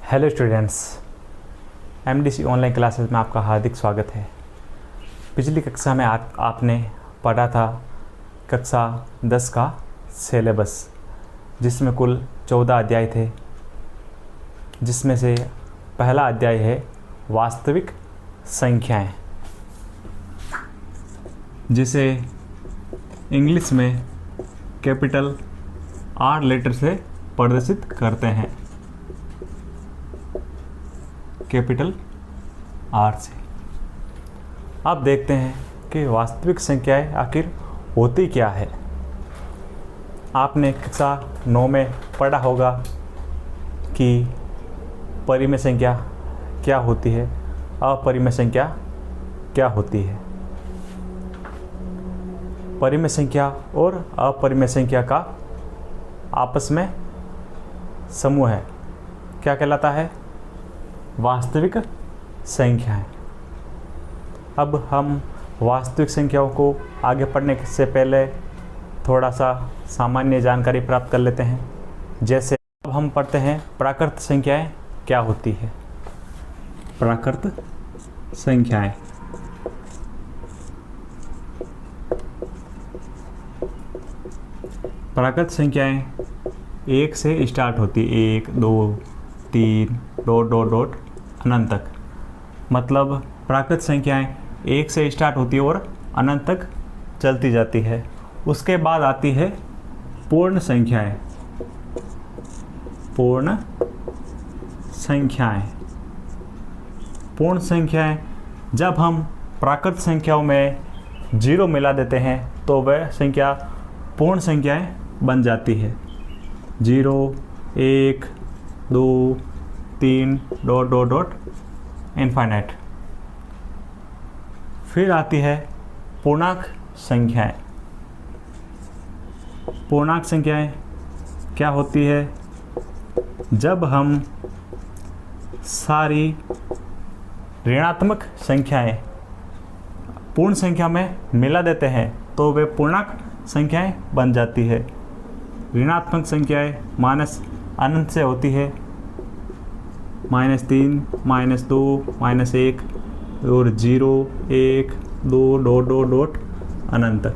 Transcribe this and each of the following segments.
Hello students, MDC online classes में आपका हार्दिक स्वागत है। पिछली कक्षा में आपने पढ़ा था कक्षा 10 का सिलेबस, जिसमें कुल 14 अध्याय थे, जिसमें से पहला अध्याय है वास्तविक संख्याएं, जिसे इंग्लिश में कैपिटल आर लेटर से प्रदर्शित करते हैं, कैपिटल आर से। अब देखते हैं कि वास्तविक संख्याएं आखिर होती क्या है। आपने कक्षा 9 में पढ़ा होगा कि परिमेय संख्या क्या होती है, अपरिमेय संख्या क्या होती है। परिमेय संख्या और अपरिमेय संख्या का आपस में समूह है, क्या कहलाता है? वास्तविक संख्याएं। अब हम वास्तविक संख्याओं को आगे पढ़ने से पहले थोड़ा सा सामान्य जानकारी प्राप्त कर लेते हैं। जैसे अब हम पढ़ते हैं प्राकृत संख्याएं क्या होती है। प्राकृत संख्याएं प्राकृत संख्याएं 1 से स्टार्ट होती है, 1 2 3 डॉट डॉट डॉट अनंत तक। मतलब प्राकृत संख्याएं 1 से स्टार्ट होती है और अनंत तक चलती जाती है। उसके बाद आती है पूर्ण संख्याएं। पूर्ण संख्याएं पूर्ण संख्याएं जब हम प्राकृत संख्याओं में 0 मिला देते हैं तो वह संख्या पूर्ण संख्याएं बन जाती है। 0 1 2 3 डॉट डॉट डॉट इनफाइनाइट। फिर आती है पूर्णांक संख्याएं। पूर्णांक संख्याएं क्या होती है? जब हम सारी ऋणात्मक संख्याएं पूर्ण संख्या में मिला देते हैं तो वे पूर्णांक संख्याएं बन जाती है। ऋणात्मक संख्याएं माइनस अनंत से होती है, -3 -2 -1 और 0 1 2 डॉट डॉट डॉट अनंत तक।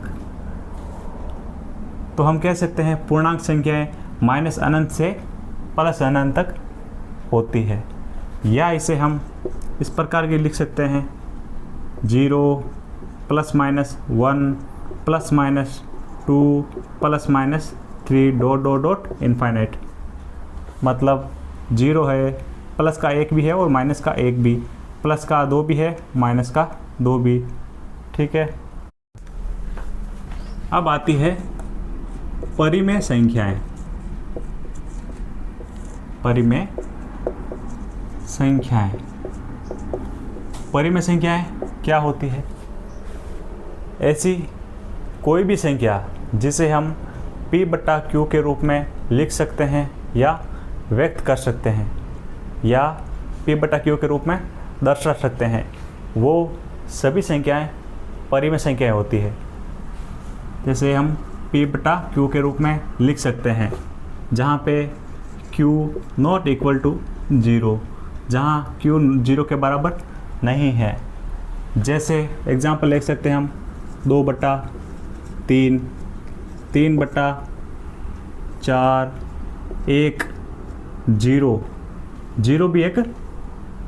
तो हम कह सकते हैं पूर्णांक संख्याएं माइनस अनंत से प्लस अनंत तक होती है। या इसे हम इस प्रकार के लिख सकते हैं 0 ±1 ±2 ±3 डॉट डॉट डॉट इनफाइनाइट। मतलब 0 है, प्लस का 1 भी है और माइनस का 1 भी, प्लस का 2 भी है, माइनस का 2 भी। ठीक है। अब आती है परिमेय संख्याएं। परिमेय संख्याएं परिमेय संख्याएं क्या होती है? ऐसी कोई भी संख्या जिसे हम P/Q के रूप में लिख सकते हैं या व्यक्त कर सकते हैं या P/Q के रूप में दर्शा सकते हैं, वो सभी संख्याएं परिमेय संख्याएं होती है। जैसे हम P/Q के रूप में लिख सकते हैं जहाँ पे Q नॉट इक्वल टू 0, जहाँ Q 0 के बराबर नहीं है। जैसे एग्जाम्पल लिख सकते हैं हम 2/3 3/4 1 0। 0 भी एक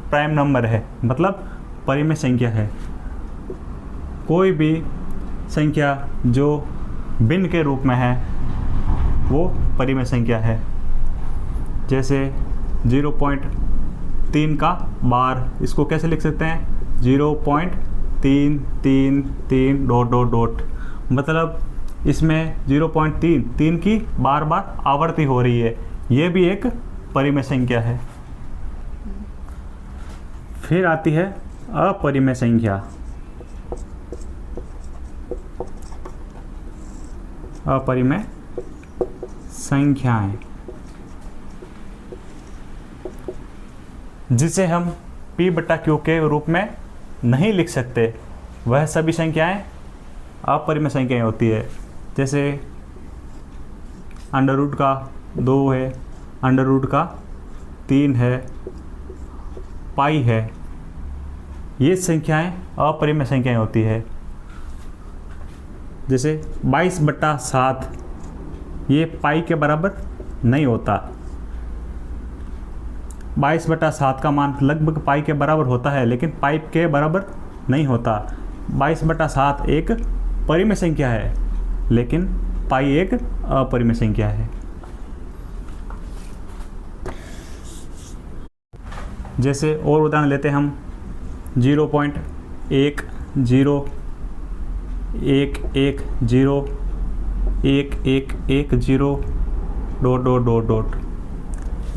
प्राइम नंबर है, मतलब परिमेय संख्या है। कोई भी संख्या जो भिन्न के रूप में है वो परिमेय संख्या है। जैसे 0.3 का बार, इसको कैसे लिख सकते हैं? 0.333 डॉट डॉट डॉट। मतलब इसमें 0.3 की बार बार आवर्ती हो रही है, ये भी एक परिमेय संख्या है। फिर आती है अपरिमेय संख्या। अपरिमेय संख्याएं जिसे हम P/Q के रूप में नहीं लिख सकते, वह सभी संख्याएं अपरिमेय संख्याएं होती है। जैसे अंडर रूट का 2 है, अंडर रूट का 3 है, पाई है, ये संख्याएं अपरिमेय संख्याएं होती है। जैसे 22/7 ये पाई के बराबर नहीं होता। 22/7 का मान लगभग पाई के बराबर होता है, लेकिन पाई के बराबर नहीं होता। 22/7 एक परिमेय संख्या है, लेकिन पाई एक अपरिमेय संख्या है। जैसे और उदाहरण लेते हैं हम 0.101101110 ...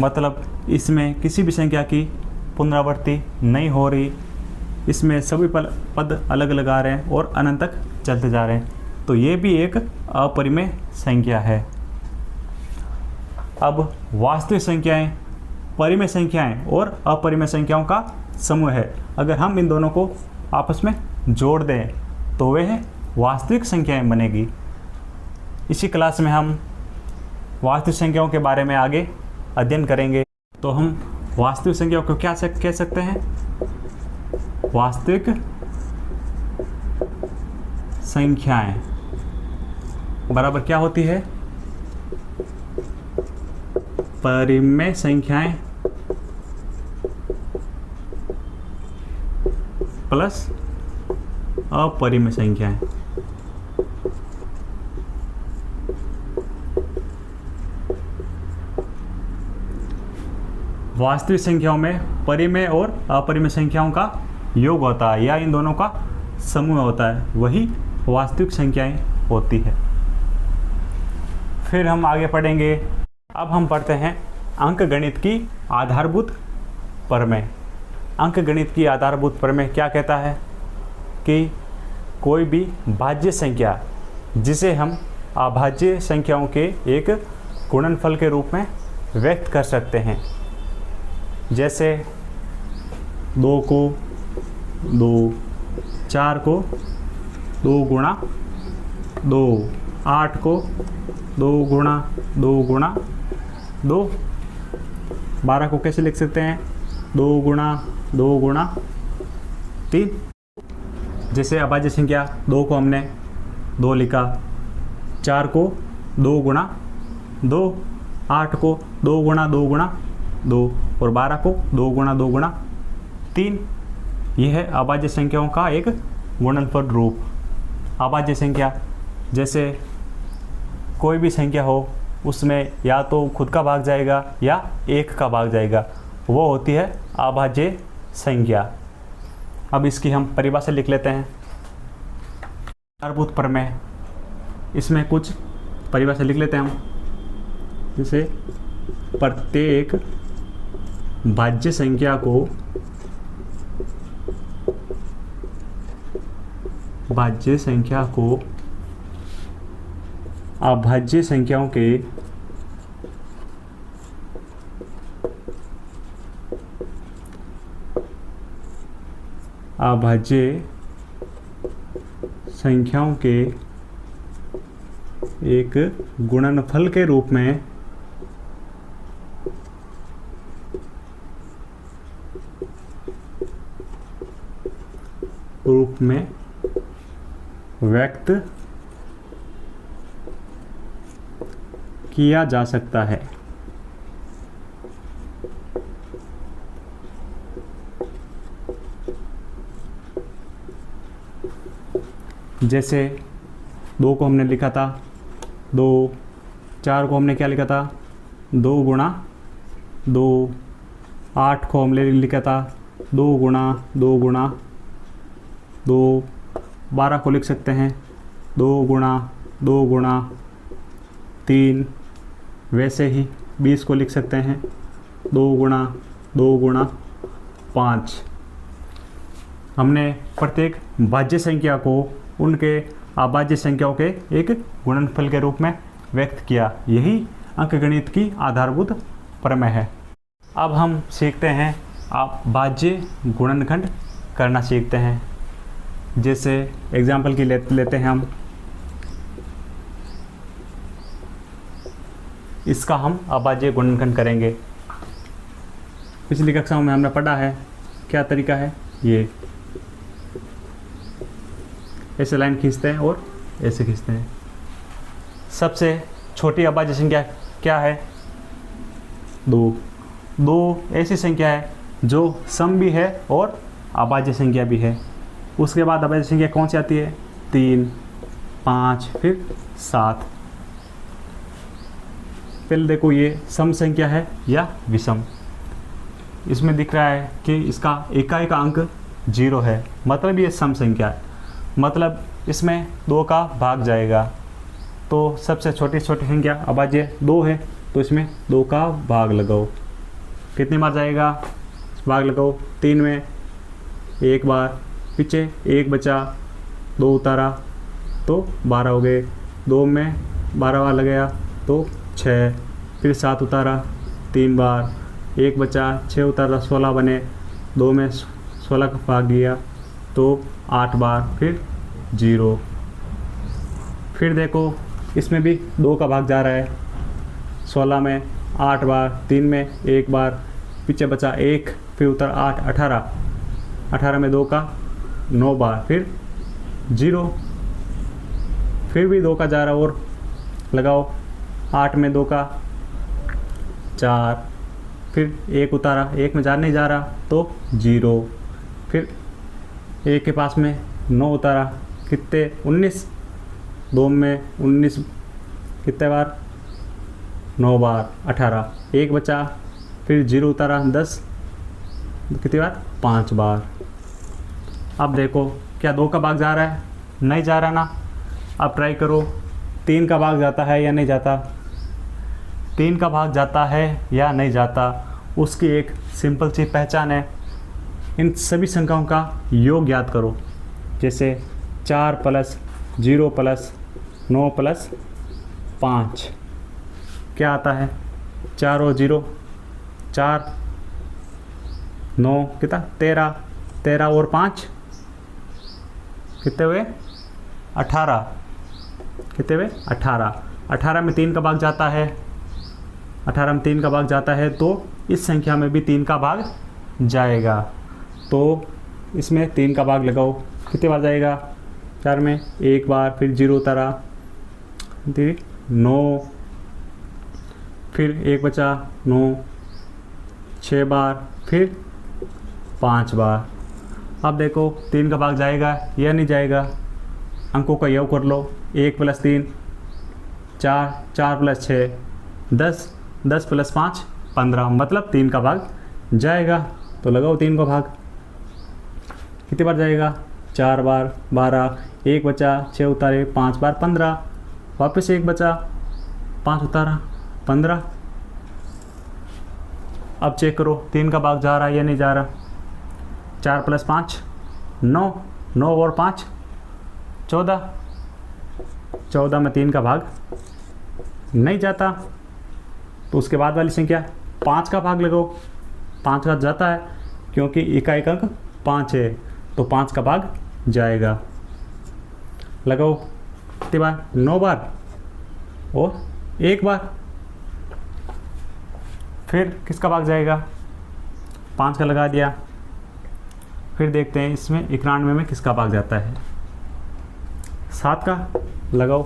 मतलब इसमें किसी भी संख्या की पुनरावृत्ति नहीं हो रही, इसमें सभी पद अलग अलग आ रहे हैं और अनंत तक चलते जा रहे हैं, तो ये भी एक अपरिमेय संख्या है। अब वास्तविक संख्याएं परिमेय संख्याएं और अपरिमेय संख्याओं का समूह है। अगर हम इन दोनों को आपस में जोड़ दें तो वह वास्तविक संख्याएं बनेगी। इसी क्लास में हम वास्तविक संख्याओं के बारे में आगे अध्ययन करेंगे। तो हम वास्तविक संख्याओं को क्या कह सकते हैं? वास्तविक संख्याएं बराबर क्या होती है? परिमेय संख्याएं प्लस अपरिमेय संख्याएं। वास्तविक संख्याओं में परिमेय और अपरिमेय संख्याओं का योग होता है या इन दोनों का समूह होता है, वही वास्तविक संख्याएं होती है। फिर हम आगे पढ़ेंगे। अब हम पढ़ते हैं अंकगणित की आधारभूत प्रमेय। अंकगणित की आधारभूत प्रमेय क्या कहता है कि कोई भी भाज्य संख्या जिसे हम अभाज्य संख्याओं के एक गुणनफल के रूप में व्यक्त कर सकते हैं। जैसे 2 को 2, 4 को 2 गुणा 2, 8 को 2 गुणा 2 गुणा 2, 12 को कैसे लिख सकते हैं? 2 गुणा 2 गुणा 3। जैसे अभाज्य संख्या 2 को हमने 2 लिखा, 4 को 2 गुणा 2, 8 को 2 गुणा 2 गुणा 2 और 12 को 2 गुणा 2 गुणा 3। यह है अभाज्य संख्याओं का एक गुणनफल रूप। अभाज्य संख्या जैसे कोई भी संख्या हो उसमें या तो खुद का भाग जाएगा या 1 का भाग जाएगा, वो होती है अभाज्य संख्या। अब इसकी हम परिभाषा लिख लेते हैं। आधारभूत प्रमेय, इसमें कुछ परिभाषा लिख लेते हैं हम। जैसे प्रत्येक भाज्य संख्या को अभाज्य संख्याओं के एक गुणनफल के रूप में व्यक्त किया जा सकता है। जैसे 2 को हमने लिखा था 2, 4 को हमने क्या लिखा था 2 गुणा 2, 8 को हमने लिखा था 2 गुणा 2 गुणा 2, 12 को लिख सकते हैं 2 गुणा 2 गुणा 3। वैसे ही 20 को लिख सकते हैं 2 गुणा 2 गुणा 5। हमने प्रत्येक भाज्य संख्या को उनके अभाज्य संख्याओं के एक गुणनफल के रूप में व्यक्त किया। यही अंकगणित की आधारभूत प्रमेय है। अब हम सीखते हैं भाज्य गुणनखंड करना सीखते हैं। जैसे एग्जाम्पल की लेते हैं हम, इसका हम अभाज्य गुणनखंड करेंगे। पिछली कक्षाओं में हमने पढ़ा है क्या तरीका है, ये ऐसे लाइन खींचते हैं और ऐसे खींचते हैं। सबसे छोटी अभाज्य संख्या क्या है, 2। 2 ऐसी संख्या है जो सम भी है और अभाज्य संख्या भी है। उसके बाद अभाज्य संख्या कौन सी आती है, 3, 5, फिर 7। पहले देखो ये सम संख्या है या विषम। इसमें दिख रहा है कि इसका इकाई का अंक 0 है, मतलब ये सम संख्या है, मतलब इसमें 2 का भाग जाएगा। तो सबसे छोटी संख्या अभाज्य 2 है, तो इसमें 2 का भाग लगाओ। कितनी बार जाएगा, भाग लगाओ। 3 में 1 बार, पीछे 1 बचा, 2 उतारा तो 12 हो गए। 2 में 12 बार लगाया तो 6, फिर 7 उतारा 3 बार, 1 बचा, 6 उतारा 16 बने। 2 में 16 का भाग दिया तो 8 बार, फिर 0। फिर देखो इसमें भी 2 का भाग जा रहा है। 16 में 8 बार, 3 में 1 बार, पीछे बचा 1, फिर उतर 8, 18। 18 में 2 का 9 बार, फिर 0। फिर भी 2 का जा रहा और लगाओ। 8 में 2 का 4, फिर 1 उतारा, 1 में जा नहीं जा रहा तो 0। फिर 1 के पास में 9 उतारा, कितने, 19। 2 में 19 कितने बार, 9 बार, 18। 1 बचा, फिर 0 उतारा 10, कितनी बार, 5 बार। अब देखो क्या 2 का भाग जा रहा है, नहीं जा रहा ना। अब ट्राई करो 3 का भाग जाता है या नहीं जाता। 3 का भाग जाता है या नहीं जाता, उसकी एक सिंपल सी पहचान है। इन सभी संख्याओं का योग याद करो, जैसे 4 + 0 + 9 + 5 क्या आता है, 4 और 0 4, 9 कितना, 13। 13 और 5 कितने हुए, 18। कितने हुए, 18। 18 में 3 का भाग जाता है। 18 में 3 का भाग जाता है तो इस संख्या में भी 3 का भाग जाएगा। तो इसमें 3 का भाग लगाओ, कितने बार जाएगा, 4 में 1 बार, फिर 0 उतारा 9, फिर 1 बचा 9, 6 बार, फिर 5 बार। अब देखो 3 का भाग जाएगा या नहीं जाएगा। अंकों का योग कर लो, 1 + 3 4, 4 + 6 10, 10 + 5 15, मतलब 3 का भाग जाएगा। तो लगाओ 3 का भाग, कितनी बार जाएगा, 4 बार, 12, 1 बचा, 6 उतारे 5 बार, 15। वापस 1 बचा, 5 उतारा 15। अब चेक करो 3 का भाग जा रहा है या नहीं जा रहा। 4 + 5 9, 9 और 5 14। 14 में 3 का भाग नहीं जाता, तो उसके बाद वाली संख्या 5 का भाग लगाओ। 5 का जाता है क्योंकि इकाई का अंक 5 है, तो 5 का भाग जाएगा। लगाओ कितनी बार, 9 बार और 1 बार। फिर किसका भाग जाएगा, 5 का लगा दिया। फिर देखते हैं इसमें 91 में किसका भाग जाता है, 7 का लगाओ,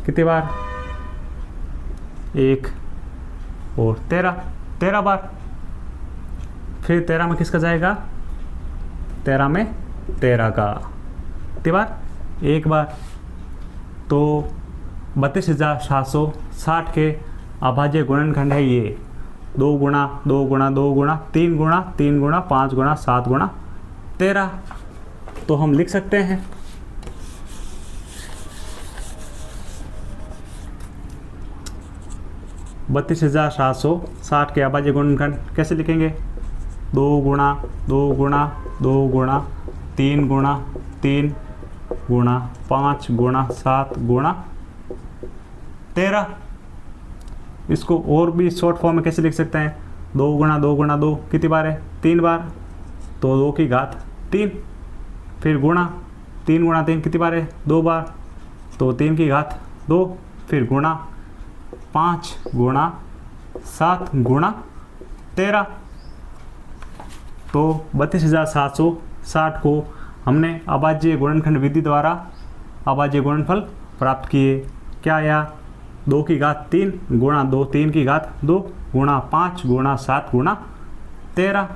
कितनी बार, 1 और 13 बार। फिर 13 में किसका जाएगा, 13 में 13 का, कितनी बार, 1 बार। तो 32,760 के अभाज्य गुणनखंड है ये 2 गुणा 2 गुणा 2 गुणा 3 गुणा 3 गुणा 5 गुणा 7 गुणा 13। तो हम लिख सकते हैं 32,760 के अभाज्य गुणनखंड कैसे लिखेंगे, 2 गुणा 2 गुणा 2 गुणा 3 गुणा 3 गुणा 5 गुणा 7 गुणा 13। इसको और भी शॉर्ट फॉर्म में कैसे लिख सकते हैं, 2 गुणा 2 गुणा 2 कितनी बार है, 3 बार, तो 2 की घात 3। फिर गुणा 3 गुणा 3 कितनी बार है, 2 बार, तो 3 की घात 2। फिर गुणा 5 गुणा 7 गुणा 13। तो 32,760 को हमने अभाज्य गुणनखंड विधि द्वारा अभाज्य गुणनफल प्राप्त किए। क्या आया? 2 की घात 3 गुणा 2, 3 की घात 2 गुणा 5 गुणा 7 गुणा 13।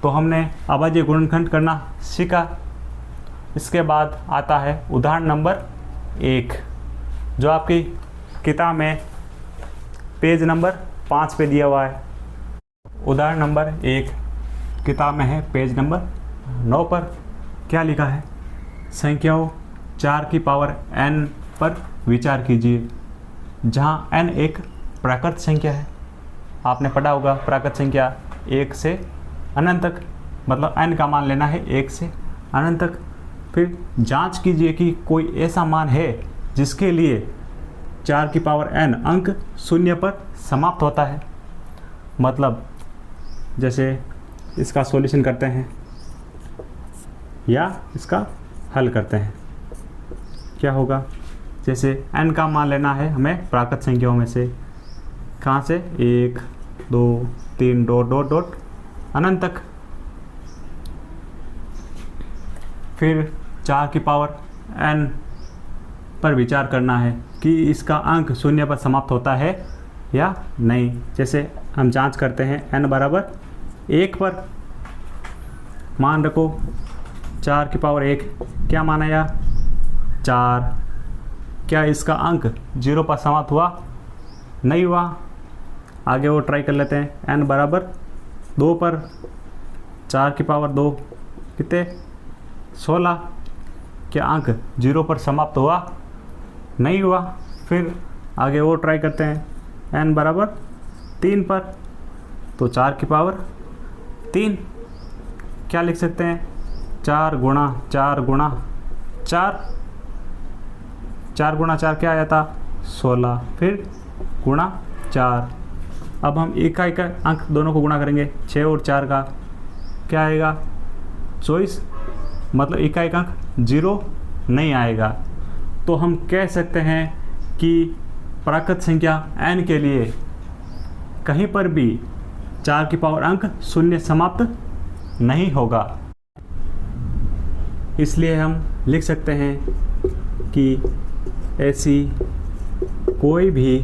तो हमने अभाज्य गुणनखंड करना सीखा। इसके बाद आता है उदाहरण नंबर 1, जो आपकी किताब में पेज नंबर 5 पे दिया हुआ है। उदाहरण नंबर 1 किताब में है पेज नंबर 9 पर। क्या लिखा है? संख्याओं 4 की पावर n पर विचार कीजिए, जहाँ n एक प्राकृत संख्या है। आपने पढ़ा होगा प्राकृत संख्या 1 से अनंत तक, मतलब n का मान लेना है 1 से अनंत तक। फिर जांच कीजिए कि कोई ऐसा मान है जिसके लिए 4 की पावर n अंक 0 पर समाप्त होता है। मतलब जैसे इसका सॉल्यूशन करते हैं या इसका हल करते हैं, क्या होगा? जैसे n का मान लेना है हमें प्राकृत संख्याओं में से, कहाँ से? 1 2 3 डॉट डॉट डॉट अनंत तक। फिर 4 की पावर n पर विचार करना है कि इसका अंक 0 पर समाप्त होता है या नहीं। जैसे हम जांच करते हैं n बराबर 1 पर। मान रखो 4 की पावर 1, क्या मान आया? 4। क्या इसका अंक 0 पर समाप्त हुआ? नहीं हुआ। आगे वो ट्राई कर लेते हैं। n बराबर 2 पर 4 की पावर 2 कितने? 16। क्या अंक 0 पर समाप्त हुआ? नहीं हुआ। फिर आगे वो ट्राई करते हैं। n बराबर 3 पर, तो 4 की पावर 3। क्या लिख सकते हैं? 4 गुणा 4 गुणा 4, 4 गुणा 4 क्या आया था? 16। फिर गुणा 4। अब हम एक का अंक दोनों को गुणा करेंगे, 6 और 4 का क्या आएगा? 24। मतलब एक अंक 0 नहीं आएगा। तो हम कह सकते हैं कि प्राकृत संख्या n के लिए कहीं पर भी 4 की पावर अंक 0 समाप्त नहीं होगा। इसलिए हम लिख सकते हैं कि ऐसी कोई भी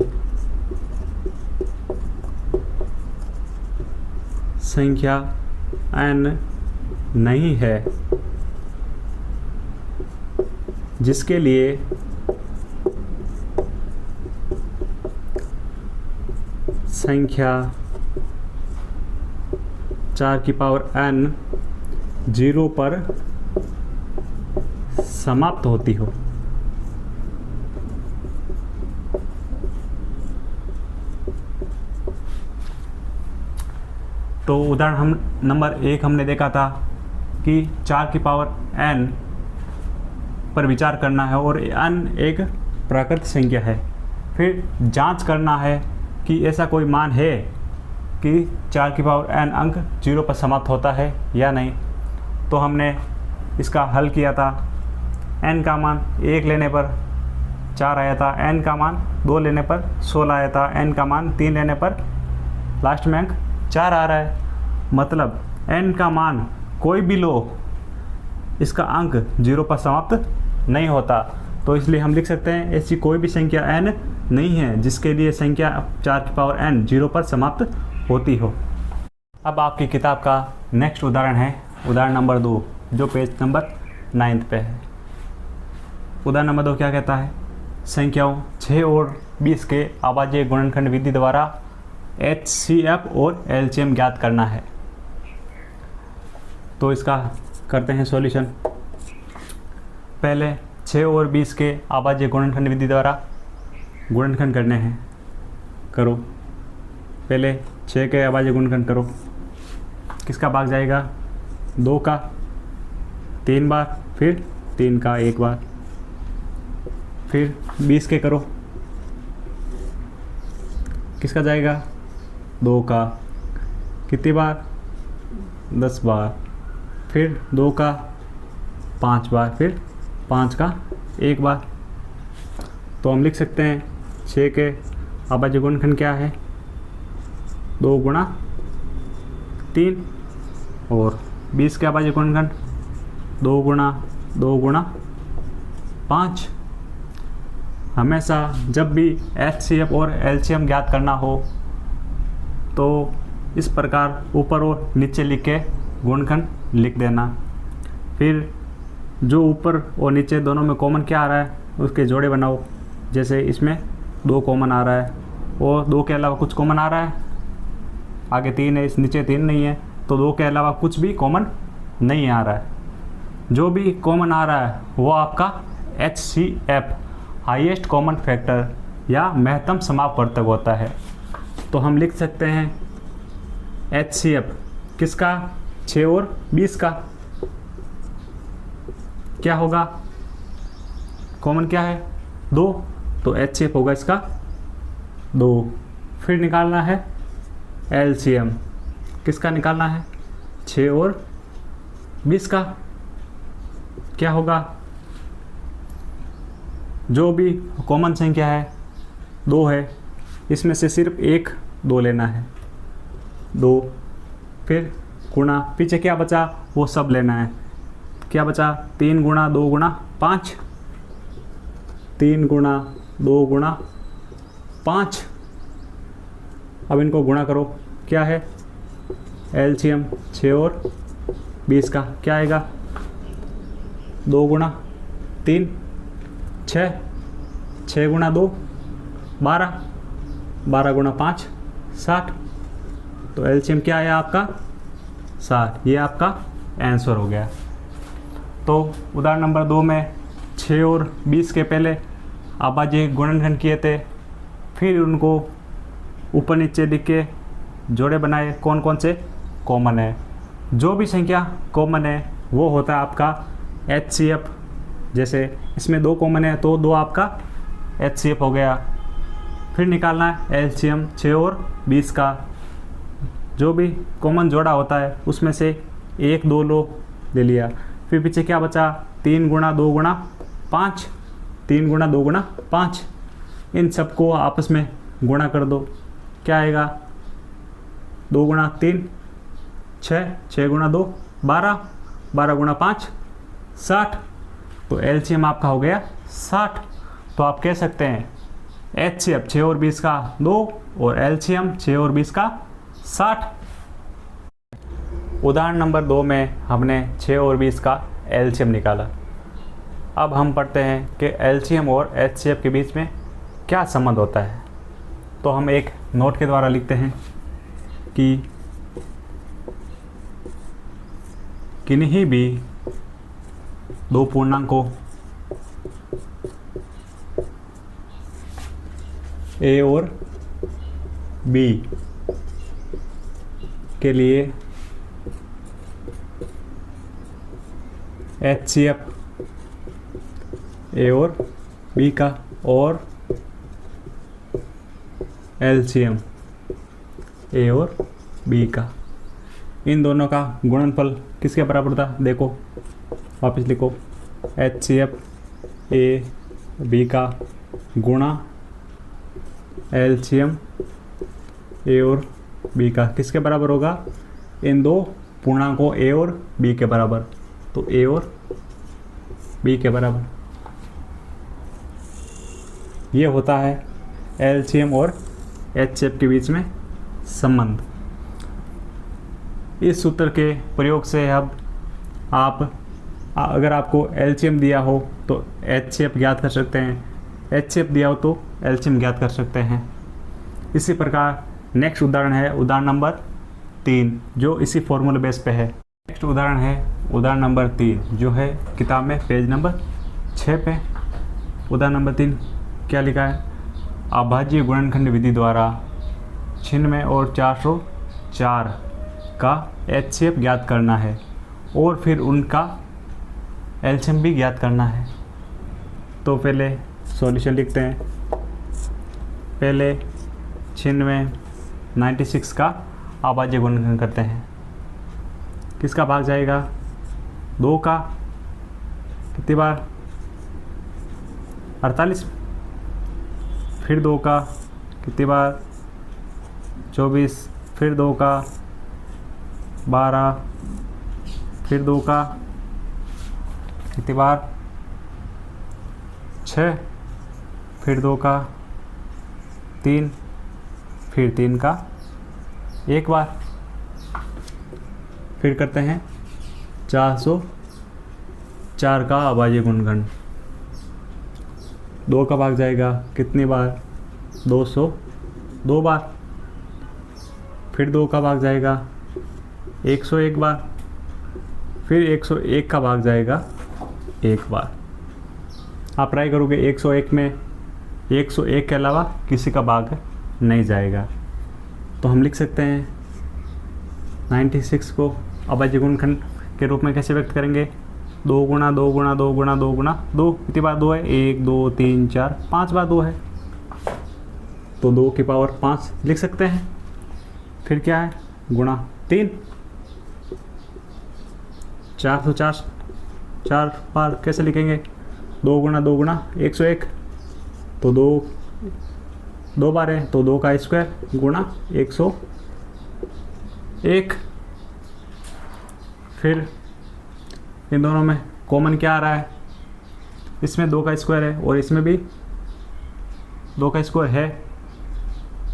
संख्या n नहीं है जिसके लिए संख्या 4 की पावर n 0 पर समाप्त होती हो। तो उदाहरण हम नंबर 1 हमने देखा था कि 4 की पावर n पर विचार करना है और n एक प्राकृत संख्या है। फिर जांच करना है कि ऐसा कोई मान है कि 4 की पावर n अंक 0 पर समाप्त होता है या नहीं। तो हमने इसका हल किया था। n का मान 1 लेने पर 4 आया था, n का मान 2 लेने पर 16 आया था, n का मान 3 लेने पर लास्ट में अंक 4 आ रहा है। मतलब n का मान कोई भी लो, इसका अंक 0 पर समाप्त नहीं होता। तो इसलिए हम लिख सकते हैं ऐसी कोई भी संख्या n नहीं है जिसके लिए संख्या 4 की पावर n 0 पर समाप्त होती हो। अब आपकी किताब का नेक्स्ट उदाहरण है उदाहरण नंबर 2, जो पेज नंबर 9 पे है। उदाहरण नंबर 2 क्या कहता है? संख्याओं 6 और 20 के अभाज्य गुणनखंड विधि द्वारा HCF और LCM ज्ञात करना है। तो इसका करते हैं सॉल्यूशन। पहले 6 और 20 के अभाज्य गुणनखंड विधि द्वारा गुणनखंड करने हैं। करो, पहले 6 के अभाज्य गुणनखंड करो। किसका भाग जाएगा? 2 का 3 बार, फिर 3 का 1 बार। फिर 20 के करो, किसका जाएगा? 2 का कितनी बार? 10 बार। फिर 2 का 5 बार, फिर 5 का 1 बार। तो हम लिख सकते हैं 6 के अभाज्य गुणनखंड क्या है? 2 गुणा 3, और 20 के अभाज्य गुणनखंड 2 गुणा 2 गुणा 5। हमेशा जब भी HCF और LCM ज्ञात करना हो तो इस प्रकार ऊपर और नीचे लिख के गुणनखंड लिख देना। फिर जो ऊपर और नीचे दोनों में कॉमन क्या आ रहा है उसके जोड़े बनाओ। जैसे इसमें 2 कॉमन आ रहा है और 2 के अलावा कुछ कॉमन आ रहा है, आगे 3 है, इस नीचे 3 नहीं है, तो 2 के अलावा कुछ भी कॉमन नहीं आ रहा है। जो भी कॉमन आ रहा है वो आपका HCF हाईएस्ट कॉमन फैक्टर या महत्तम समापवर्तक होता है। तो हम लिख सकते हैं HCF किसका, 6 और 20 का। क्या होगा, कॉमन क्या है 2, तो HCF होगा इसका 2। फिर निकालना है LCM, किसका निकालना है, 6 और 20 का। क्या होगा, जो भी कॉमन संख्या है 2 है, इसमें से सिर्फ 1 2 लेना है 2। फिर गुणा, पीछे क्या बचा वो सब लेना है। क्या बचा, 3 गुणा 2 गुणा 5, 3 गुणा 2 गुणा 5। अब इनको गुणा करो, क्या है LCM 6 और 20 का, क्या आएगा 2 गुणा 3 6, 6 गुणा 2 12, 12 गुणा 5 60। तो LCM क्या आया आपका 60। ये आपका आंसर हो गया। तो उदाहरण नंबर 2 में 6 और 20 के पहले अभाज्य गुणनखंड किए थे, फिर उनको ऊपर नीचे लिख के जोड़े बनाए, कौन कौन से कॉमन है। जो भी संख्या कॉमन है वो होता है आपका HCF। जैसे इसमें 2 कॉमन है तो 2 आपका HCF हो गया। फिर निकालना है LCM 6 और 20 का। जो भी कॉमन जोड़ा होता है उसमें से 1 2 लो, ले लिया। फिर पीछे क्या बचा, 3 गुणा 2 गुणा 5, 3 गुणा 2 गुणा 5। इन सबको आपस में गुणा कर दो, क्या आएगा 2 गुणा 3 6, 6 गुणा 2 12, 12 गुणा 5 60। तो LCM आपका हो गया 60। तो आप कह सकते हैं HCF 6 और 20 का 2 और LCM 6 और 20 का 60। उदाहरण नंबर 2 में हमने 6 और 20 का LCM निकाला। अब हम पढ़ते हैं कि LCM और HCF के बीच में क्या संबंध होता है। तो हम एक नोट के द्वारा लिखते हैं कि किन्हीं भी 2 पूर्णांकों A और B के लिए HCF A और B का और LCM A और B का, इन दोनों का गुणनफल किसके बराबर था, देखो वापस लिखो, HCF A B का गुणा LCM A और B का किसके बराबर होगा, इन 2 पूर्णांकों A और B के बराबर। तो A और B के बराबर ये होता है LCM और HCF के बीच में संबंध। इस सूत्र के प्रयोग से अब आप अगर आपको LCM दिया हो तो HCF ज्ञात कर सकते हैं, HCF दिया हो तो LCM ज्ञात कर सकते हैं। इसी प्रकार नेक्स्ट उदाहरण है उदाहरण नंबर 3 जो इसी फॉर्मूला बेस पे है। नेक्स्ट उदाहरण है उदाहरण नंबर 3 जो है किताब में पेज नंबर 6 पे। उदाहरण नंबर 3 क्या लिखा है, अभाज्य गुणनखंड विधि द्वारा 96 और 404 का HCF ज्ञात करना है और फिर उनका LCM भी ज्ञात करना है। तो पहले सॉल्यूशन लिखते हैं। पहले 96 का अभाज्य गुणनखंड करते हैं। किसका भाग जाएगा, 2 का, कितनी बार 48, फिर 2 का, कितनी बार 24, फिर 2 का 12, फिर 2 का कितनी बार 6, फिर 2 का 3, फिर 3 का एक बार, फिर करते हैं 404 का अभाज्य गुणनखंड। 2 का भाग जाएगा कितनी बार 202 बार, फिर 2 का भाग जाएगा 101 बार, फिर 101 का भाग जाएगा 1 बार। आप ट्राई करोगे 101 में 101 के अलावा किसी का भाग नहीं जाएगा। तो हम लिख सकते हैं 96 को अभाज्य गुणनखंड के रूप में कैसे व्यक्त करेंगे, 2 गुणा 2 गुणा 2 गुणा 2 गुणा 2, कितनी बार 2 है 1 2 3 4 5 बार 2 है, तो 2 की पावर 5 लिख सकते हैं। फिर क्या है गुणा 3, 404 4 बार कैसे लिखेंगे, 2 गुणा 101, तो 2 बार है तो 2 का स्क्वायर गुणा 101। फिर इन दोनों में कॉमन क्या आ रहा है, इसमें 2 का स्क्वायर है और इसमें भी 2 का स्क्वायर है।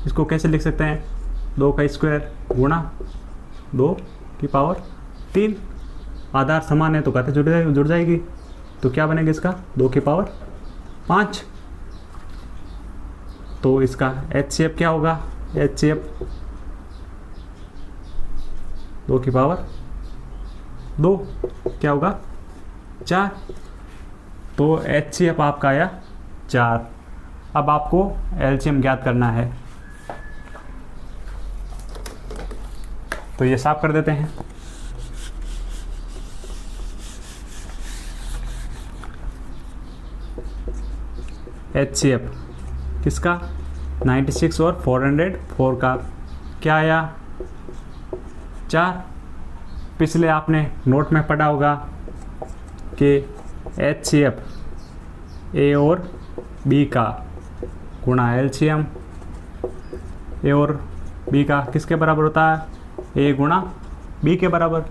इसको कैसे लिख सकते हैं, 2 का स्क्वायर गुणा 2 की पावर 3। आधार समान है तो घातें जुड़ जाएगी, तो क्या बनेगा इसका 2 की पावर 5। तो इसका HCF क्या होगा, HCF 2 की पावर 2 क्या होगा 4। तो HCF आपका आया 4। अब आपको LCM ज्ञात करना है, तो ये साफ कर देते हैं। HCF किसका 96 और 404 का क्या आया 4। पिछले आपने नोट में पढ़ा होगा कि HCF A और B का गुणा LCM A और B का किसके बराबर होता है, A गुणा B के बराबर।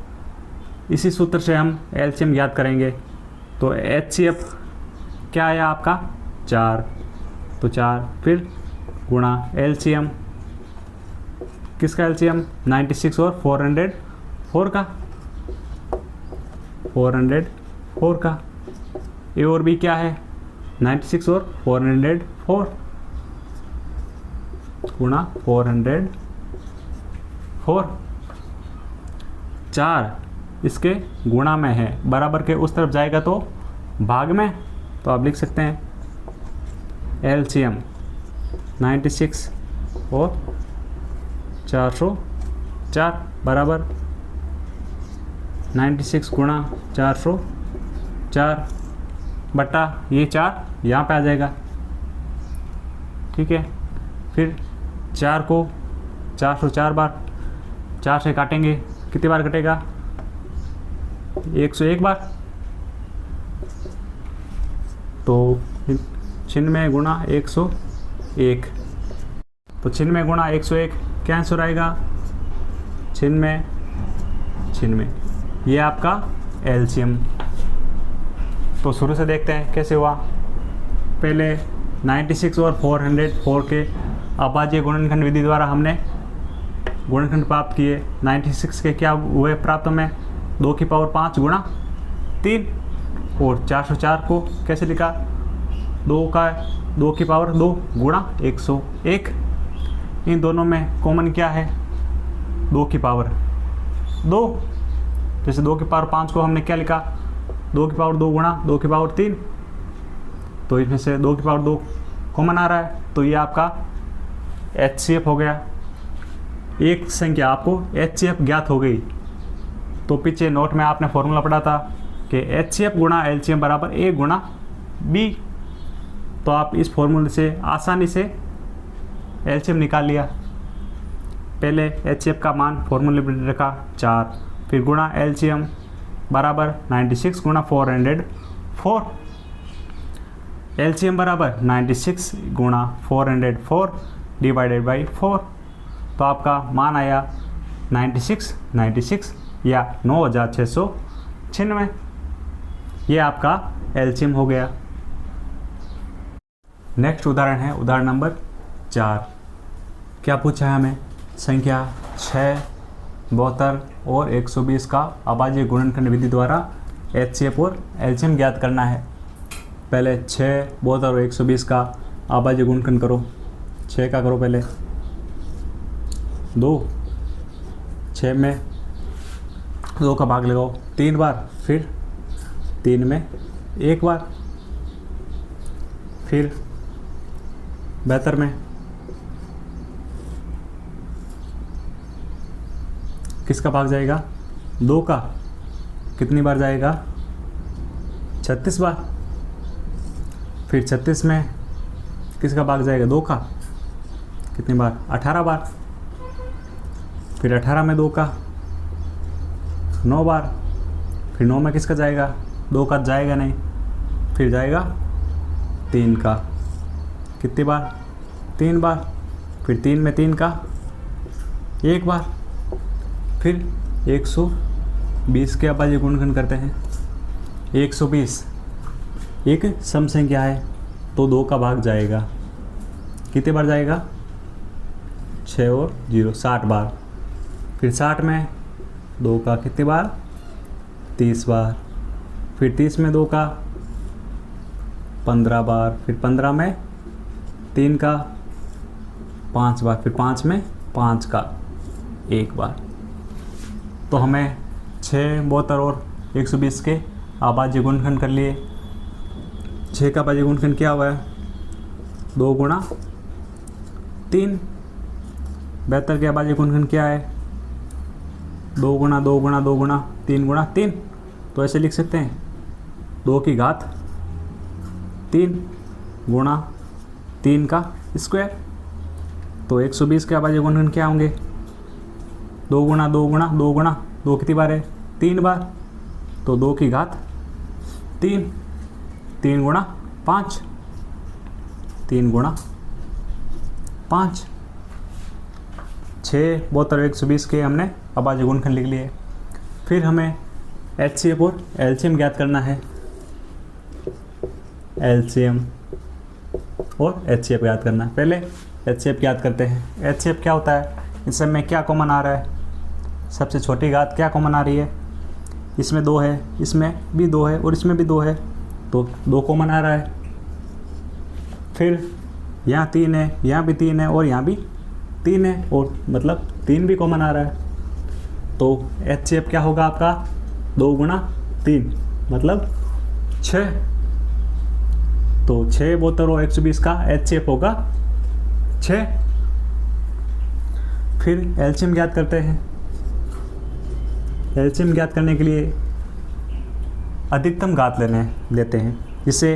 इसी सूत्र से हम LCM ज्ञात करेंगे। तो HCF क्या आया आपका 4, तो 4 फिर गुणा LCM किसका LCM 96 और 404 का 404 का। A और B क्या है 96 और 404 गुणा 404। 4 इसके गुणा में है, बराबर के उस तरफ जाएगा तो भाग में, तो आप लिख सकते हैं LCM 96 और 404 बराबर 96 गुणा 404 बटा ये 4 यहाँ पे आ जाएगा, ठीक है। फिर 4 को 404 बार 4 से काटेंगे, कितनी बार कटेगा 101 बार। तो 96 गुणा 101, तो 96 गुणा 101 क्या आंसर आएगा 96। ये आपका LCM। तो शुरू से देखते हैं कैसे हुआ। पहले 96 और 404 के अभाज्य गुणनखंड विधि द्वारा हमने गुणनखंड प्राप्त किए। 96 के क्या हुए प्राप्त में 2 की पावर 5 गुणा 3, और 404 को कैसे लिखा 2 की पावर 2 गुणा 101। इन दोनों में कॉमन क्या है 2 की पावर 2। जैसे 2 की पावर 5 को हमने क्या लिखा 2 की पावर 2 गुणा 2 की पावर 3, तो इसमें से 2 की पावर 2 कॉमन आ रहा है, तो ये आपका HCF हो गया। एक संख्या आपको HCF ज्ञात हो गई, तो पीछे नोट में आपने फॉर्मूला पढ़ा था कि HCF गुणा LCM बराबर A गुणा B। तो आप इस फॉर्मूले से आसानी से LCM निकाल लिया। पहले HCF का मान फॉर्मूले में रखा 4, फिर गुणा LCM बराबर 96 गुणा 404। LCM बराबर 96 गुणा 404 डिवाइडेड बाई 4, तो आपका मान आया 96 या 9696। ये आपका एलसीएम हो गया। नेक्स्ट उदाहरण है उदाहरण नंबर 4। क्या पूछा है हमें? संख्या 6, 72 और 120 का अभाज्य गुणनखंड विधि द्वारा एचसीएफ और एलसीएम ज्ञात करना है। पहले 6, 72 और 120 का अभाज्य गुणनखंड करो। 6 का करो पहले 2, 6 में 2 का भाग लगाओ 3 बार, फिर 3 में 1 बार, फिर 72 में किसका भाग जाएगा? 2 का। कितनी बार जाएगा? 36 बार। फिर 36 में किसका भाग जाएगा? 2 का। कितनी बार? 18 बार। फिर 18 में 2 का 9 बार। फिर 9 में किसका जाएगा? 2 का जाएगा नहीं, फिर जाएगा 3 का। कितनी बार? 3 बार। फिर 3 में 3 का 1 बार। फिर 120 के अभाज्य गुणनखंड करते हैं। 120 एक सम संख्या है तो 2 का भाग जाएगा। कितने बार जाएगा? 6 और 0 60 बार। फिर 60 में 2 का कितनी बार? 30 बार। फिर 30 में 2 का 15 बार। फिर 15 में 3 का 5 बार। फिर 5 में 5 का 1 बार। तो हमें 6, 72 और 120 के अभाज्य गुणनखंड कर लिए। 6 का अभाज्य गुणनखंड क्या हुआ है? 2 गुणा 3। 72 के अभाज्य गुणनखंड क्या है? 2 गुणा 2 गुणा 2 गुणा 3 गुणा 3। तो ऐसे लिख सकते हैं 2 की घात 3 गुणा 3 का स्क्वायर। तो 120 के अभाज्य गुणनखंड क्या होंगे? 2 गुणा 2 गुणा 2 गुणा 2 कितनी बार है? 3 बार। तो 2 की घात 3, 3 गुणा 5, 3 गुणा 5। 6, 72 और 120 के हमने अभाज्य गुणनखंड लिख लिए। फिर हमें एचसीएफ और एलसीएम ज्ञात करना है। एलसीएम और एचसीएफ ज्ञात करना है। पहले एचसीएफ ज्ञात करते हैं। एचसीएफ क्या होता है? इस सब में क्या कॉमन आ रहा है? सबसे छोटी घात क्या कॉमन आ रही है? इसमें 2 है, इसमें भी 2 है और इसमें भी 2 है, तो 2 कॉमन आ रहा है। फिर यहाँ 3 है, यहाँ भी 3 है और यहाँ भी 3 है, और मतलब 3 भी कॉमन आ रहा है। तो एचसीएफ क्या होगा आपका? 2 गुणा 3 मतलब 6। तो 6, 72 और 120 का एचसीएफ होगा 6। फिर एलसीएम ज्ञात करते हैं। एलसीएम ज्ञात करने के लिए अधिकतम घात लेते हैं। जिससे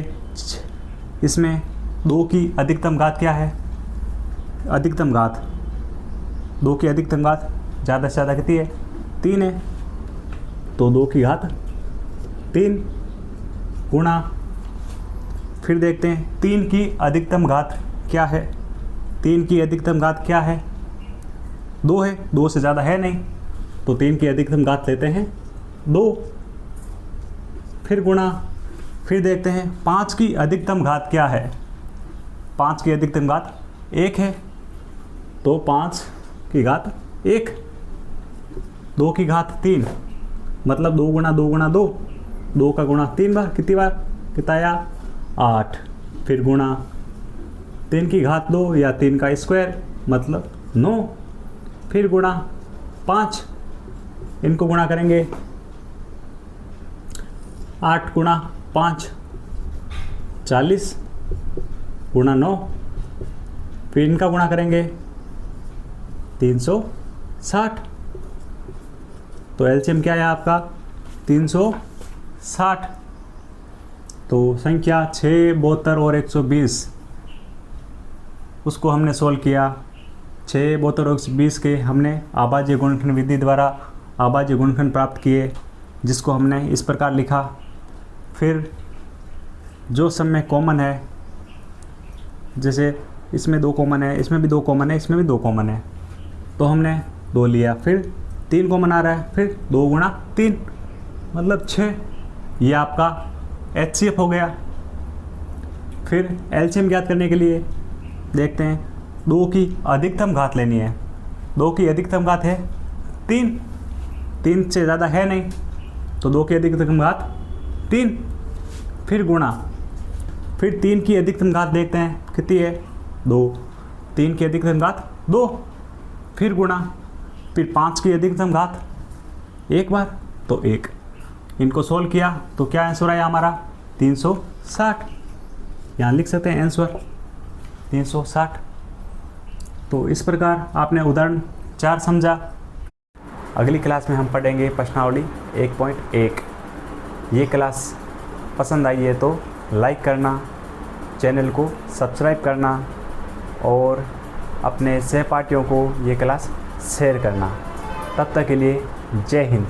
इसमें 2 की अधिकतम घात क्या है? अधिकतम घात 2 की अधिकतम घात ज़्यादा से ज़्यादा कितनी है? 3 है। तो 2 की घात 3 गुणा, फिर देखते हैं 3 की अधिकतम घात क्या है? 3 की अधिकतम घात क्या है? 2 है, 2 से ज़्यादा है नहीं, तो 3 की अधिकतम घात लेते हैं 2। फिर गुणा, फिर देखते हैं 5 की अधिकतम घात क्या है? 5 की अधिकतम घात 1 है, तो 5 की घात 1। 2 की घात 3 मतलब 2 गुणा 2 गुणा 2, 2 का गुणा 3 बार। कितनी बार? कितना आया? 8। फिर गुणा 3 की घात 2 या 3 का स्क्वायर मतलब 9। फिर गुणा 5, इनको गुणा करेंगे 8 गुणा 5 40 गुणा 9। फिर इनका गुणा करेंगे 360। तो एलसीएम क्या है आपका? 360। तो संख्या 6, 72 और 120 उसको हमने सोल्व किया। 6, 72 और 120 के हमने अभाज्य गुणनखंड विधि द्वारा अभाज्य गुणनखंड प्राप्त किए, जिसको हमने इस प्रकार लिखा। फिर जो सब में कॉमन है, जैसे इसमें 2 कॉमन है, इसमें भी 2 कॉमन है, इसमें भी 2 कॉमन है, तो हमने 2 लिया। फिर 3 को मना रहा है, फिर 2 गुणा 3 मतलब 6। ये आपका HCF हो गया। फिर एलसीएम ज्ञात करने के लिए देखते हैं, 2 की अधिकतम घात लेनी है। 2 की अधिकतम घात है 3, 3 से ज़्यादा है नहीं, तो 2 की अधिकतम घात 3, फिर गुणा, फिर 3 की अधिकतम घात देखते हैं कितनी है 2, 3 की अधिकतम घात 2, फिर गुणा, फिर 5 की अधिकतम घात एक बार तो 1। इनको सोल्व किया तो क्या आंसर आया हमारा 360। यहाँ लिख सकते हैं आंसर 360। तो इस प्रकार आपने उदाहरण 4 समझा। अगली क्लास में हम पढ़ेंगे प्रश्नावली 1.1। ये क्लास पसंद आई है तो लाइक करना, चैनल को सब्सक्राइब करना और अपने सहपाठियों को ये क्लास शेयर करना। तब तक के लिए जय हिंद।